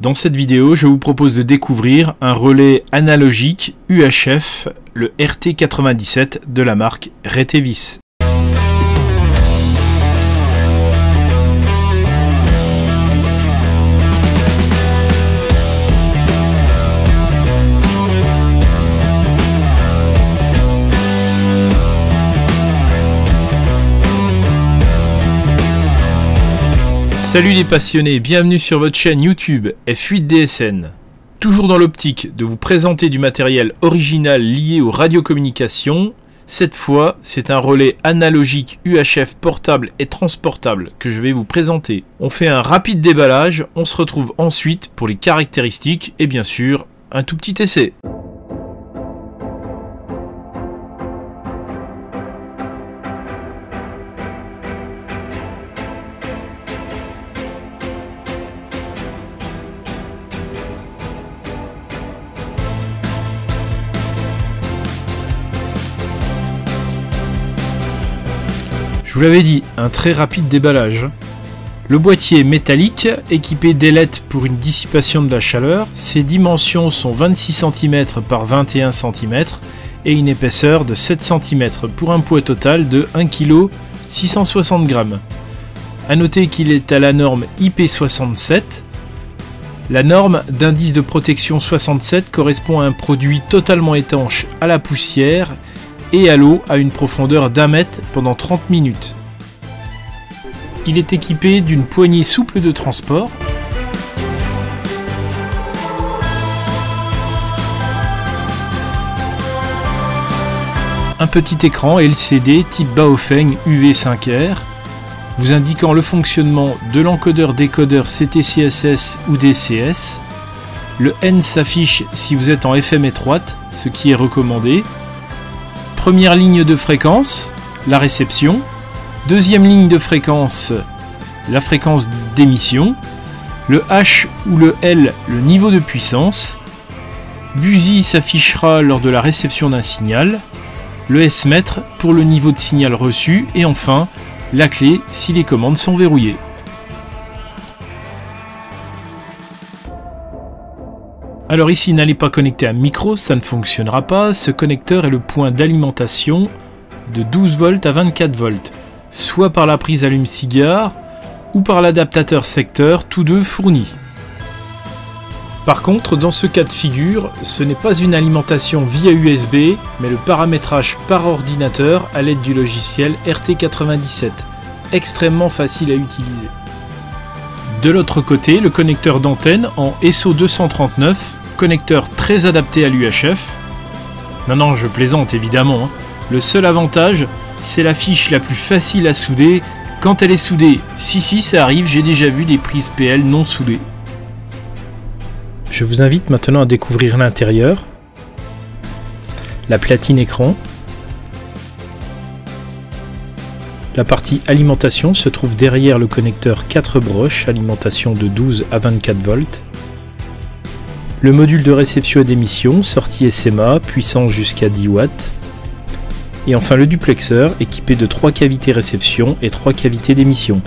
Dans cette vidéo, je vous propose de découvrir un relais analogique UHF, le RT97 de la marque Retevis. Salut les passionnés, bienvenue sur votre chaîne YouTube F8DSN. Toujours dans l'optique de vous présenter du matériel original lié aux radiocommunications, cette fois c'est un relais analogique UHF portable et transportable que je vais vous présenter. On fait un rapide déballage, on se retrouve ensuite pour les caractéristiques et bien sûr un tout petit essai. Je vous l'avais dit, un très rapide déballage. Le boîtier métallique, équipé d'ailettes pour une dissipation de la chaleur, ses dimensions sont 26 cm par 21 cm et une épaisseur de 7 cm pour un poids total de 1 kg 660 g. A noter qu'il est à la norme IP67. La norme d'indice de protection 67 correspond à un produit totalement étanche à la poussière et à l'eau à une profondeur d'1 mètre pendant 30 minutes. Il est équipé d'une poignée souple de transport, un petit écran LCD type Baofeng UV5R vous indiquant le fonctionnement de l'encodeur-décodeur CTCSS ou DCS. Le N s'affiche si vous êtes en FM étroite, ce qui est recommandé. Première ligne de fréquence, la réception. Deuxième ligne de fréquence, la fréquence d'émission. Le H ou le L, le niveau de puissance. BUSY s'affichera lors de la réception d'un signal. Le S-mètre pour le niveau de signal reçu. Et enfin, la clé si les commandes sont verrouillées. Alors ici, n'allez pas connecter un micro, ça ne fonctionnera pas. Ce connecteur est le point d'alimentation de 12 volts à 24 volts, soit par la prise allume-cigare ou par l'adaptateur secteur, tous deux fournis. Par contre, dans ce cas de figure, ce n'est pas une alimentation via USB, mais le paramétrage par ordinateur à l'aide du logiciel RT97, extrêmement facile à utiliser. De l'autre côté, le connecteur d'antenne en SO239, connecteur très adapté à l'UHF. Non, je plaisante évidemment, hein. Le seul avantage, c'est la fiche la plus facile à souder quand elle est soudée. Si, ça arrive, j'ai déjà vu des prises PL non soudées. Je vous invite maintenant à découvrir l'intérieur. La platine écran. La partie alimentation se trouve derrière le connecteur 4 broches, alimentation de 12 à 24 volts. Le module de réception et d'émission, sortie SMA, puissance jusqu'à 10 watts. Et enfin le duplexeur, équipé de 3 cavités réception et 3 cavités d'émission.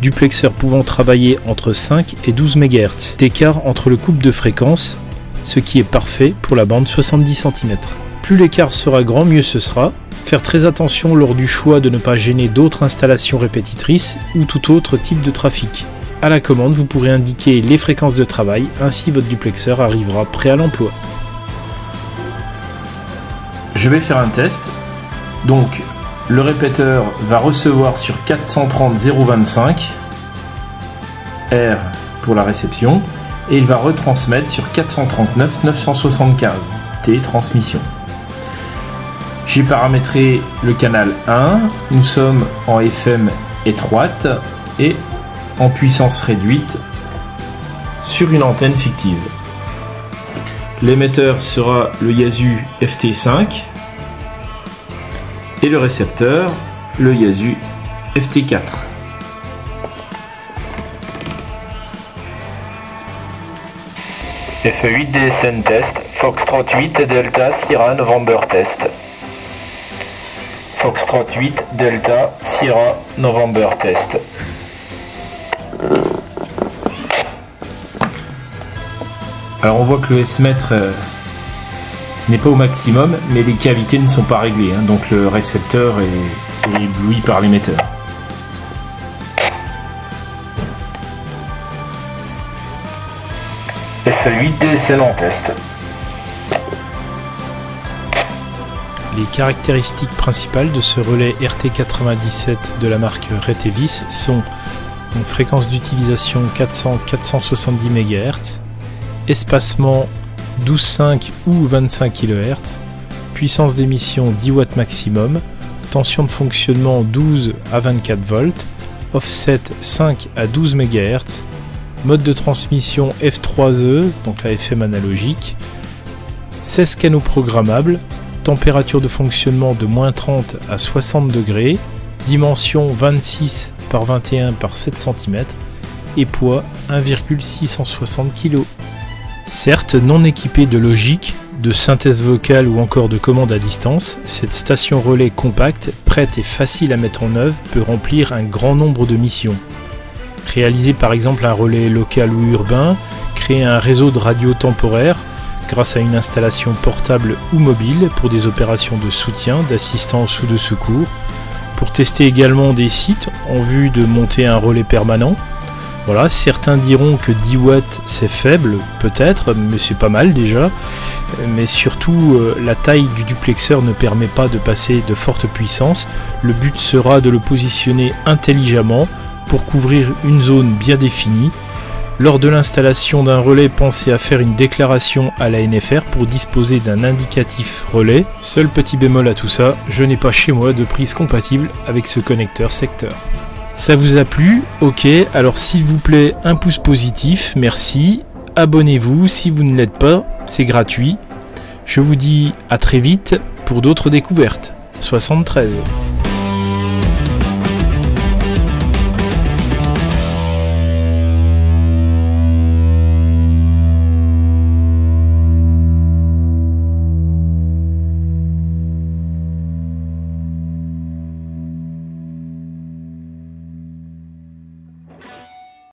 Duplexeur pouvant travailler entre 5 et 12 MHz d'écart entre le couple de fréquences, ce qui est parfait pour la bande 70 cm. Plus l'écart sera grand, mieux ce sera. Faire très attention lors du choix de ne pas gêner d'autres installations répétitrices ou tout autre type de trafic. À la commande, vous pourrez indiquer les fréquences de travail, ainsi votre duplexeur arrivera prêt à l'emploi. Je vais faire un test. Donc, le répéteur va recevoir sur 430 025 R pour la réception et il va retransmettre sur 439 975 T transmission. J'ai paramétré le canal 1, nous sommes en FM étroite et en puissance réduite sur une antenne fictive. L'émetteur sera le Yaesu FT5 et le récepteur le Yaesu FT4. F8DSN test, Foxtrot 8 Delta Sierra November test. Foxtrot 8 Delta Sierra November test. Alors on voit que le S-mètre n'est pas au maximum, mais les cavités ne sont pas réglées, hein, donc le récepteur est ébloui par l'émetteur. FA8 DSL en test. Les caractéristiques principales de ce relais RT97 de la marque Retevis sont donc fréquence d'utilisation 400-470 MHz, espacement 12,5 ou 25 kHz, puissance d'émission 10 watts maximum, tension de fonctionnement 12 à 24 volts, offset 5 à 12 MHz, mode de transmission F3E, donc la FM analogique, 16 canaux programmables, température de fonctionnement de -30 à 60 degrés, dimension 26 par 21 par 7 cm et poids 1,660 kg. Certes non équipée de logique, de synthèse vocale ou encore de commande à distance, cette station relais compacte, prête et facile à mettre en œuvre peut remplir un grand nombre de missions. Réaliser par exemple un relais local ou urbain, créer un réseau de radio temporaire, grâce à une installation portable ou mobile pour des opérations de soutien, d'assistance ou de secours, pour tester également des sites en vue de monter un relais permanent. Voilà, certains diront que 10 watts c'est faible, peut-être, mais c'est pas mal déjà, mais surtout la taille du duplexeur ne permet pas de passer de fortes puissances. Le but sera de le positionner intelligemment pour couvrir une zone bien définie. Lors de l'installation d'un relais, pensez à faire une déclaration à la NFR pour disposer d'un indicatif relais. Seul petit bémol à tout ça, je n'ai pas chez moi de prise compatible avec ce connecteur secteur. Ça vous a plu? Ok, alors s'il vous plaît, un pouce positif, merci. Abonnez-vous si vous ne l'êtes pas, c'est gratuit. Je vous dis à très vite pour d'autres découvertes. 73.